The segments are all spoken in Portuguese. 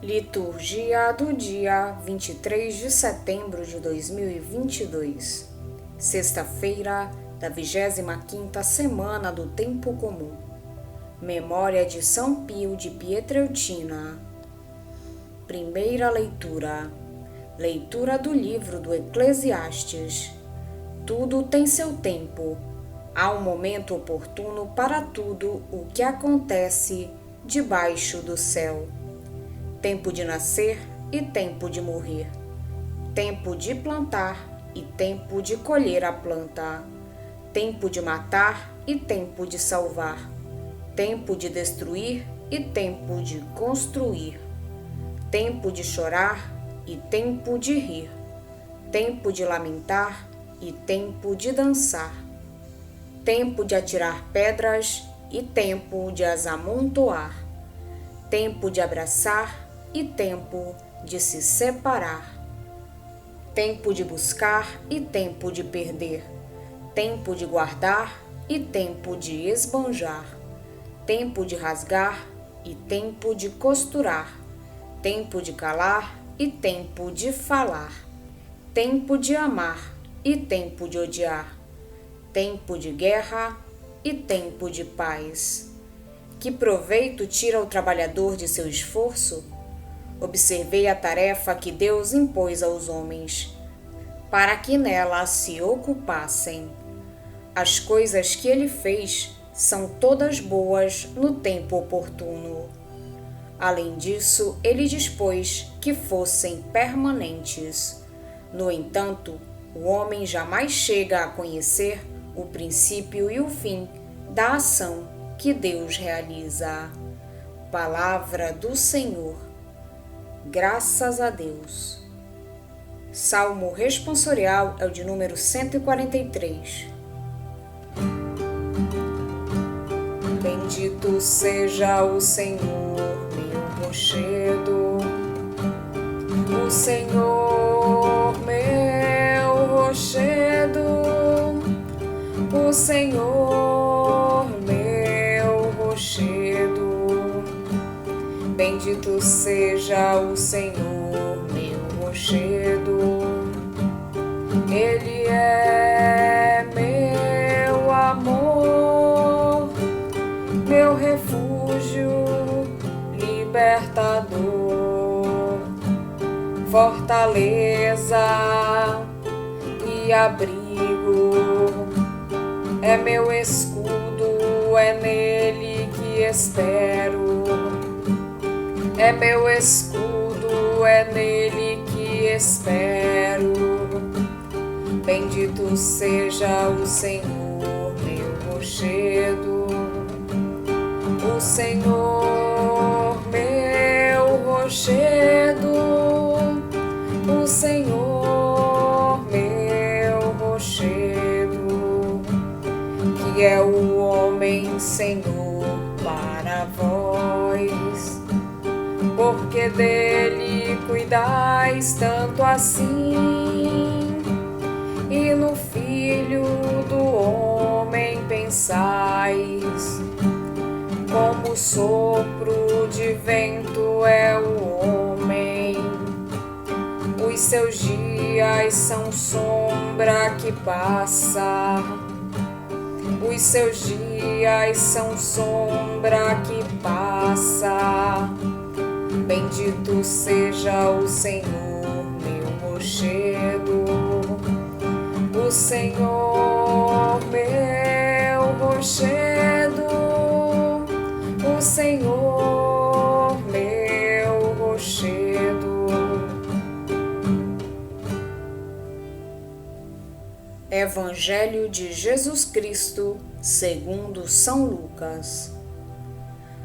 Liturgia do dia 23 de setembro de 2022, sexta-feira da 25ª semana do Tempo Comum. Memória de São Pio de Pietrelcina. Primeira leitura. Leitura do livro do Eclesiastes. Tudo tem seu tempo. Há um momento oportuno para tudo o que acontece debaixo do céu. Tempo de nascer e tempo de morrer. Tempo de plantar e tempo de colher a planta. Tempo de matar e tempo de salvar. Tempo de destruir e tempo de construir. Tempo de chorar e tempo de rir. Tempo de lamentar e tempo de dançar. Tempo de atirar pedras e tempo de as amontoar. Tempo de abraçar e tempo de se separar. Tempo de buscar e tempo de perder. Tempo de guardar e tempo de esbanjar. Tempo de rasgar e tempo de costurar. Tempo de calar e tempo de falar. Tempo de amar e tempo de odiar. Tempo de guerra e tempo de paz. Que proveito tira o trabalhador de seu esforço? Observei a tarefa que Deus impôs aos homens, para que nela se ocupassem. As coisas que ele fez são todas boas no tempo oportuno. Além disso, ele dispôs que fossem permanentes. No entanto, o homem jamais chega a conhecer o princípio e o fim da ação que Deus realiza. Palavra do Senhor. Graças a Deus. Salmo responsorial é o de número 143. Bendito seja o Senhor, meu rochedo. O Senhor, meu rochedo. O Senhor, meu rochedo. Bendito seja o Senhor, meu rochedo. Ele é meu amor, meu refúgio, libertador, fortaleza e abrigo. É meu escudo, é nele que espero. É meu escudo, é nele que espero. Bendito seja o Senhor, meu rochedo. O Senhor, meu rochedo. O Senhor, meu rochedo. Que é o homem, Senhor, para vós. Porque dele cuidais tanto assim, e no Filho do homem pensais. Como sopro de vento é o homem, os seus dias são sombra que passa. Os seus dias são sombra que passa. Bendito seja o Senhor, meu rochedo. O Senhor, meu rochedo. O Senhor, meu rochedo. Evangelho de Jesus Cristo, segundo São Lucas.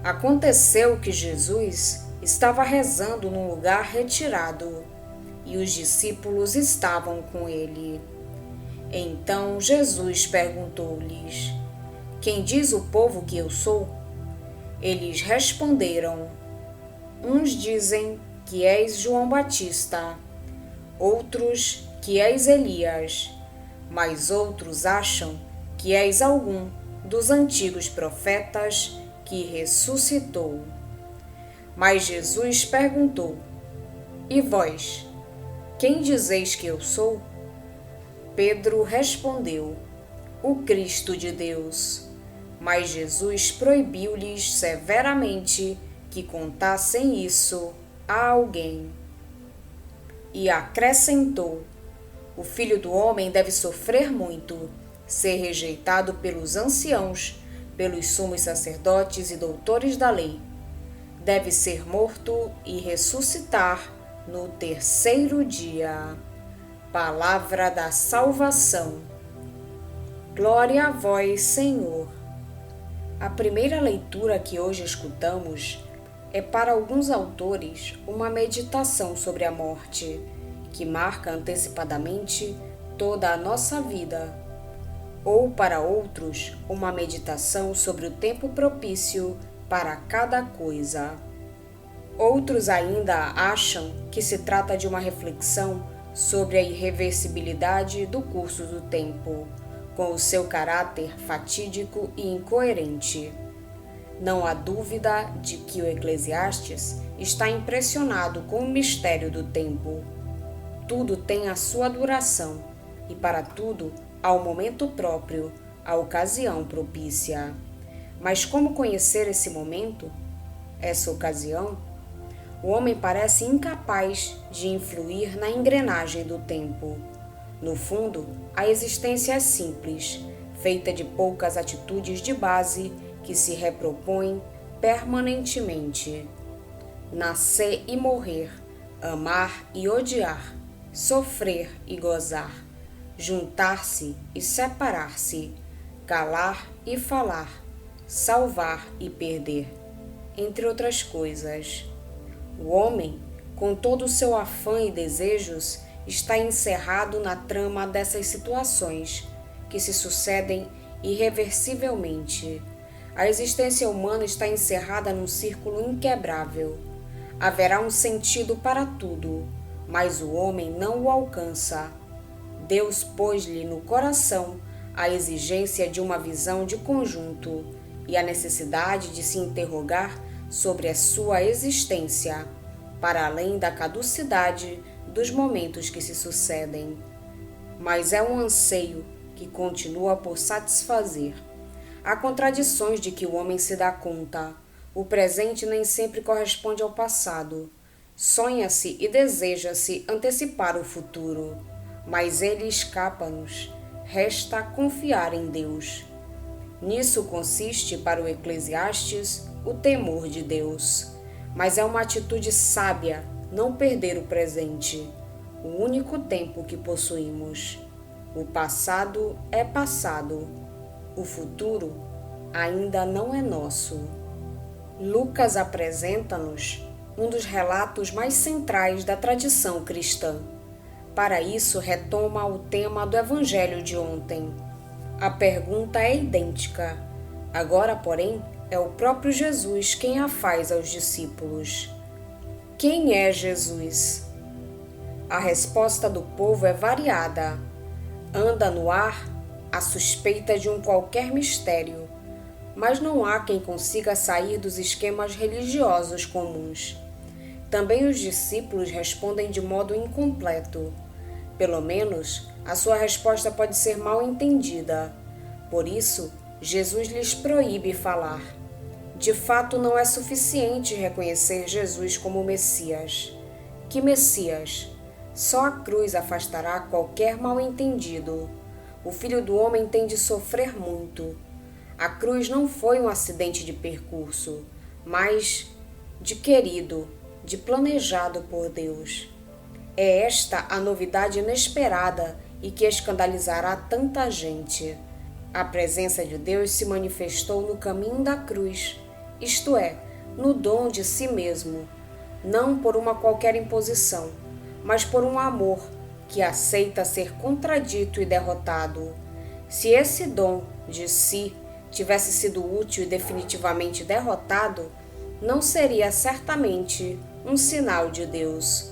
Aconteceu que Jesus estava rezando num lugar retirado, e os discípulos estavam com ele. Então Jesus perguntou-lhes: Quem diz o povo que eu sou? Eles responderam: Uns dizem que és João Batista, outros que és Elias, mas outros acham que és algum dos antigos profetas que ressuscitou. Mas Jesus perguntou: E vós, quem dizeis que eu sou? Pedro respondeu: O Cristo de Deus. Mas Jesus proibiu-lhes severamente que contassem isso a alguém. E acrescentou: O Filho do Homem deve sofrer muito, ser rejeitado pelos anciãos, pelos sumos sacerdotes e doutores da lei. Deve ser morto e ressuscitar no terceiro dia. Palavra da salvação. Glória a vós, Senhor. A primeira leitura que hoje escutamos é, para alguns autores, uma meditação sobre a morte, que marca antecipadamente toda a nossa vida, ou para outros, uma meditação sobre o tempo propício para cada coisa. Outros ainda acham que se trata de uma reflexão sobre a irreversibilidade do curso do tempo, com o seu caráter fatídico e incoerente. Não há dúvida de que o Eclesiastes está impressionado com o mistério do tempo. Tudo tem a sua duração, e para tudo há o momento próprio, a ocasião propícia. Mas como conhecer esse momento, essa ocasião? O homem parece incapaz de influir na engrenagem do tempo. No fundo, a existência é simples, feita de poucas atitudes de base que se repropõem permanentemente. Nascer e morrer, amar e odiar, sofrer e gozar, juntar-se e separar-se, calar e falar, salvar e perder, entre outras coisas. O homem, com todo o seu afã e desejos, está encerrado na trama dessas situações, que se sucedem irreversivelmente. A existência humana está encerrada num círculo inquebrável. Haverá um sentido para tudo, mas o homem não o alcança. Deus pôs-lhe no coração a exigência de uma visão de conjunto e a necessidade de se interrogar sobre a sua existência, para além da caducidade dos momentos que se sucedem. Mas é um anseio que continua por satisfazer. Há contradições de que o homem se dá conta. O presente nem sempre corresponde ao passado. Sonha-se e deseja-se antecipar o futuro, mas ele escapa-nos. Resta confiar em Deus. Nisso consiste, para o Eclesiastes, o temor de Deus. Mas é uma atitude sábia não perder o presente, o único tempo que possuímos. O passado é passado. O futuro ainda não é nosso. Lucas apresenta-nos um dos relatos mais centrais da tradição cristã. Para isso, retoma o tema do Evangelho de ontem. A pergunta é idêntica. Agora, porém, é o próprio Jesus quem a faz aos discípulos. Quem é Jesus? A resposta do povo é variada. Anda no ar a suspeita de um qualquer mistério, mas não há quem consiga sair dos esquemas religiosos comuns. Também os discípulos respondem de modo incompleto. Pelo menos, a sua resposta pode ser mal entendida. Por isso, Jesus lhes proíbe falar. De fato, não é suficiente reconhecer Jesus como Messias. Que Messias? Só a cruz afastará qualquer mal-entendido. O Filho do Homem tem de sofrer muito. A cruz não foi um acidente de percurso, mas de querido, de planejado por Deus. É esta a novidade inesperada e que escandalizará tanta gente. A presença de Deus se manifestou no caminho da cruz, isto é, no dom de si mesmo, não por uma qualquer imposição, mas por um amor que aceita ser contradito e derrotado. Se esse dom de si tivesse sido útil e definitivamente derrotado, não seria certamente um sinal de Deus.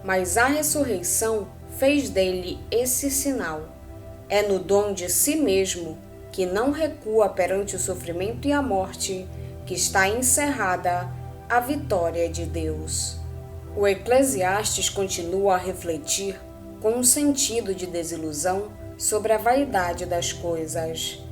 Mas a ressurreição fez dele esse sinal. É no dom de si mesmo, que não recua perante o sofrimento e a morte, que está encerrada a vitória de Deus. O Eclesiastes continua a refletir com um sentido de desilusão sobre a vaidade das coisas.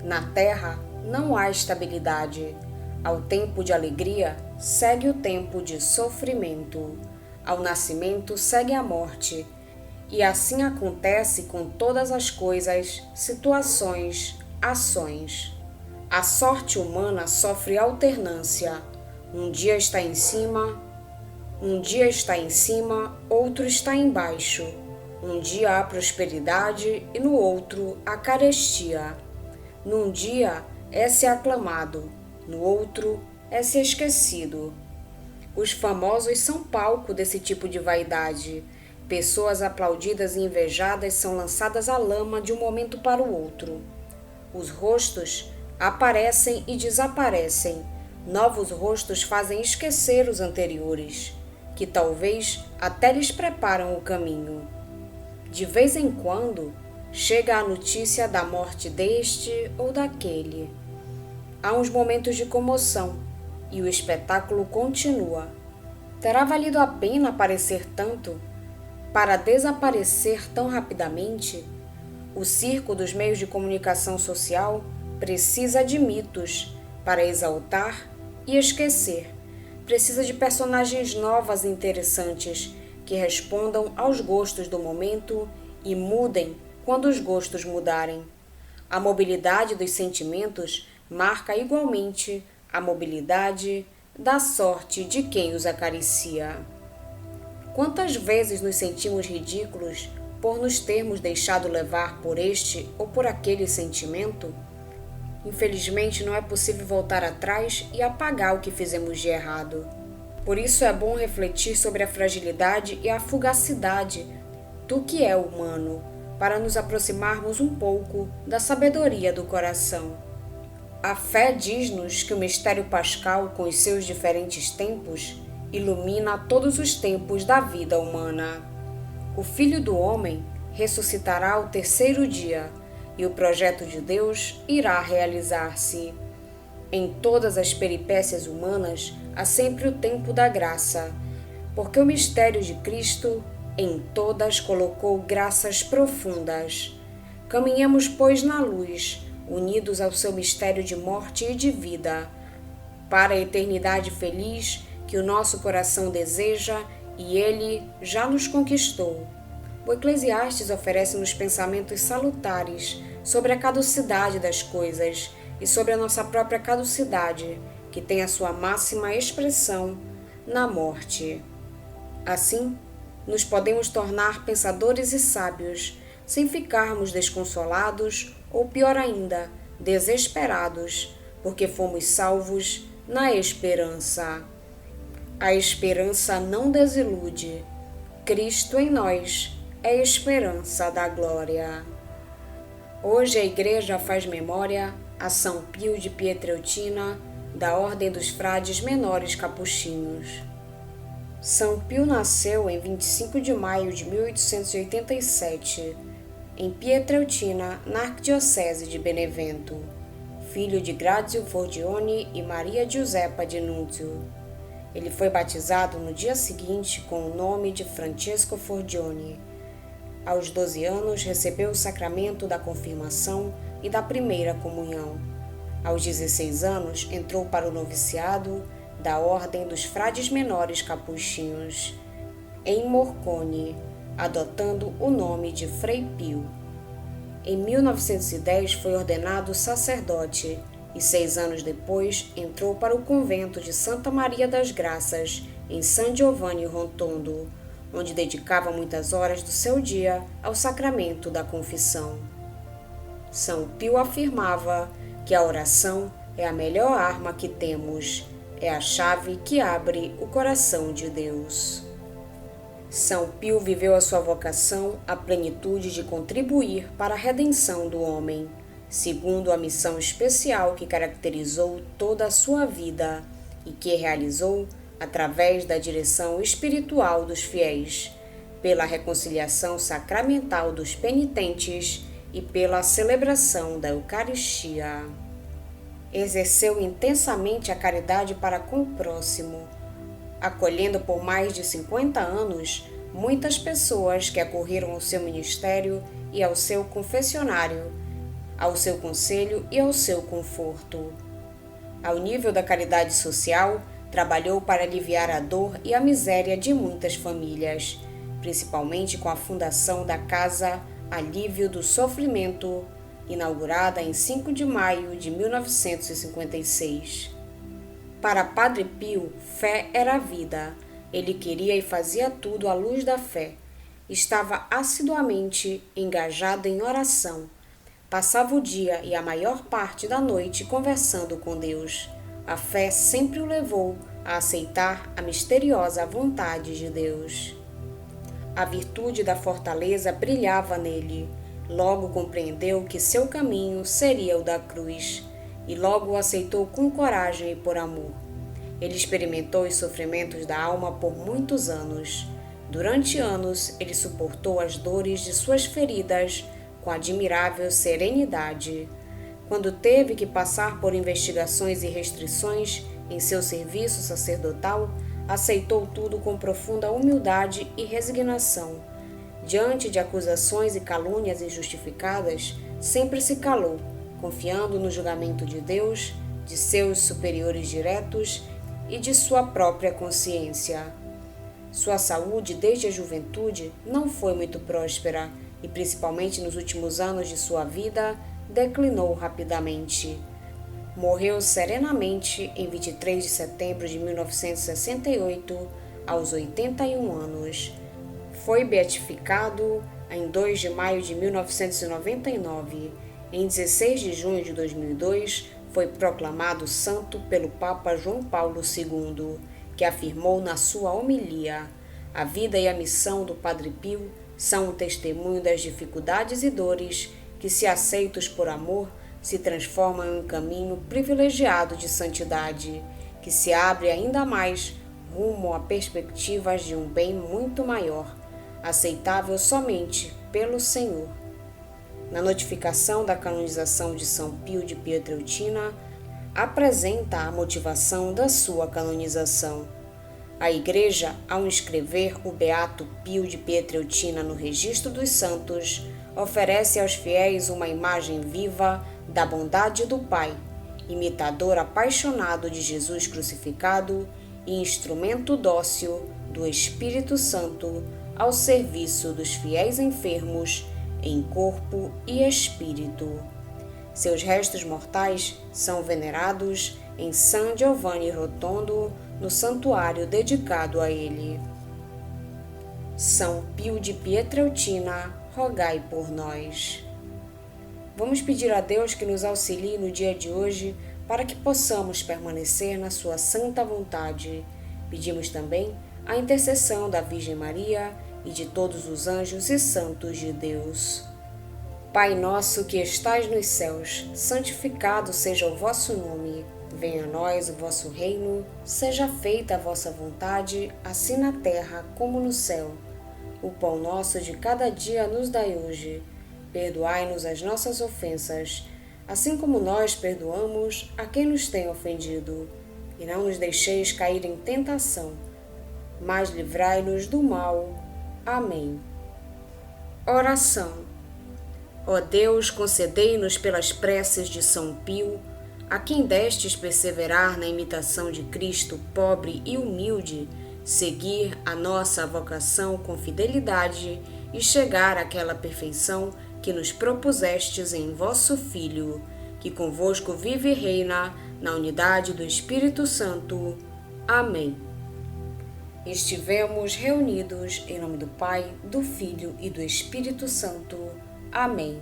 Na terra não há estabilidade. Ao tempo de alegria segue o tempo de sofrimento. Ao nascimento segue a morte. E assim acontece com todas as coisas, situações, ações. A sorte humana sofre alternância. Um dia está em cima, outro está embaixo. Um dia há prosperidade e no outro a carestia. Num dia é-se aclamado, no outro é-se esquecido. Os famosos são palco desse tipo de vaidade. Pessoas aplaudidas e invejadas são lançadas à lama de um momento para o outro. Os rostos aparecem e desaparecem. Novos rostos fazem esquecer os anteriores, que talvez até lhes preparam o caminho. De vez em quando, chega a notícia da morte deste ou daquele. Há uns momentos de comoção e o espetáculo continua. Terá valido a pena aparecer tanto para desaparecer tão rapidamente? O circo dos meios de comunicação social precisa de mitos para exaltar e esquecer. Precisa de personagens novas e interessantes que respondam aos gostos do momento e mudem quando os gostos mudarem. A mobilidade dos sentimentos marca igualmente a mobilidade da sorte de quem os acaricia. Quantas vezes nos sentimos ridículos por nos termos deixado levar por este ou por aquele sentimento? Infelizmente, não é possível voltar atrás e apagar o que fizemos de errado. Por isso é bom refletir sobre a fragilidade e a fugacidade do que é humano, para nos aproximarmos um pouco da sabedoria do coração. A fé diz-nos que o mistério pascal, com os seus diferentes tempos, ilumina todos os tempos da vida humana. O Filho do Homem ressuscitará ao terceiro dia, e o projeto de Deus irá realizar-se. Em todas as peripécias humanas há sempre o tempo da graça, porque o mistério de Cristo em todas colocou graças profundas. Caminhemos, pois, na luz, unidos ao seu mistério de morte e de vida, para a eternidade feliz que o nosso coração deseja e ele já nos conquistou. O Eclesiastes oferece-nos pensamentos salutares sobre a caducidade das coisas e sobre a nossa própria caducidade, que tem a sua máxima expressão na morte. Assim, nos podemos tornar pensadores e sábios, sem ficarmos desconsolados ou, pior ainda, desesperados, porque fomos salvos na esperança. A esperança não desilude. Cristo em nós é a esperança da glória. Hoje a Igreja faz memória a São Pio de Pietrelcina, da Ordem dos Frades Menores Capuchinhos. São Pio nasceu em 25 de maio de 1887, em Pietrelcina, na Arquidiocese de Benevento, filho de Grazio Forgione e Maria Giuseppa de Nunzio. Ele foi batizado no dia seguinte com o nome de Francesco Forgione. Aos 12 anos, recebeu o sacramento da confirmação e da primeira comunhão. Aos 16 anos, entrou para o noviciado da Ordem dos Frades Menores Capuchinhos, em Morcone, adotando o nome de Frei Pio. Em 1910, foi ordenado sacerdote e 6 anos depois entrou para o convento de Santa Maria das Graças, em San Giovanni Rotondo, onde dedicava muitas horas do seu dia ao sacramento da confissão. São Pio afirmava que a oração é a melhor arma que temos, é a chave que abre o coração de Deus. São Pio viveu a sua vocação à plenitude de contribuir para a redenção do homem, segundo a missão especial que caracterizou toda a sua vida e que realizou através da direção espiritual dos fiéis, pela reconciliação sacramental dos penitentes e pela celebração da Eucaristia. exerceu intensamente a caridade para com o próximo, acolhendo por mais de 50 anos muitas pessoas que acorreram ao seu ministério e ao seu confessionário, ao seu conselho e ao seu conforto. Ao nível da caridade social, trabalhou para aliviar a dor e a miséria de muitas famílias, principalmente com a fundação da Casa Alívio do Sofrimento, inaugurada em 5 de maio de 1956. Para Padre Pio, fé era vida. Ele queria e fazia tudo à luz da fé. Estava assiduamente engajado em oração. Passava o dia e a maior parte da noite conversando com Deus. A fé sempre o levou a aceitar a misteriosa vontade de Deus. A virtude da fortaleza brilhava nele. Logo compreendeu que seu caminho seria o da cruz, e logo o aceitou com coragem e por amor. Ele experimentou os sofrimentos da alma por muitos anos. Durante anos, ele suportou as dores de suas feridas com admirável serenidade. Quando teve que passar por investigações e restrições em seu serviço sacerdotal, aceitou tudo com profunda humildade e resignação. Diante de acusações e calúnias injustificadas, sempre se calou, confiando no julgamento de Deus, de seus superiores diretos e de sua própria consciência. Sua saúde desde a juventude não foi muito próspera e, principalmente nos últimos anos de sua vida, declinou rapidamente. Morreu serenamente em 23 de setembro de 1968, aos 81 anos. Foi beatificado em 2 de maio de 1999. Em 16 de junho de 2002, foi proclamado santo pelo Papa João Paulo II, que afirmou na sua homilia: a vida e a missão do Padre Pio são um testemunho das dificuldades e dores que, se aceitos por amor, se transformam em um caminho privilegiado de santidade, que se abre ainda mais rumo a perspectivas de um bem muito maior, aceitável somente pelo Senhor. Na notificação da canonização de São Pio de Pietrelcina, apresenta a motivação da sua canonização. A Igreja, ao inscrever o Beato Pio de Pietrelcina no registro dos santos, oferece aos fiéis uma imagem viva da bondade do Pai, imitador apaixonado de Jesus crucificado e instrumento dócil do Espírito Santo ao serviço dos fiéis enfermos em corpo e espírito. Seus restos mortais são venerados em San Giovanni Rotondo, no santuário dedicado a ele. São Pio de Pietrelcina, rogai por nós. Vamos pedir a Deus que nos auxilie no dia de hoje para que possamos permanecer na sua santa vontade. Pedimos também a intercessão da Virgem Maria e de todos os anjos e santos de Deus. Pai nosso que estais nos céus, santificado seja o vosso nome. Venha a nós o vosso reino, seja feita a vossa vontade, assim na terra como no céu. O pão nosso de cada dia nos dai hoje. Perdoai-nos as nossas ofensas, assim como nós perdoamos a quem nos tem ofendido. E não nos deixeis cair em tentação, mas livrai-nos do mal. Amém. Oração. Ó Deus, concedei-nos pelas preces de São Pio, a quem destes perseverar na imitação de Cristo pobre e humilde, seguir a nossa vocação com fidelidade e chegar àquela perfeição que nos propusestes em vosso Filho, que convosco vive e reina na unidade do Espírito Santo. Amém. Estivemos reunidos em nome do Pai, do Filho e do Espírito Santo. Amém.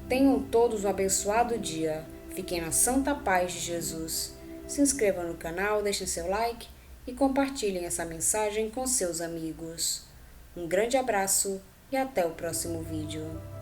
Tenham todos um abençoado dia. Fiquem na santa paz de Jesus. Se inscrevam no canal, deixem seu like e compartilhem essa mensagem com seus amigos. Um grande abraço e até o próximo vídeo.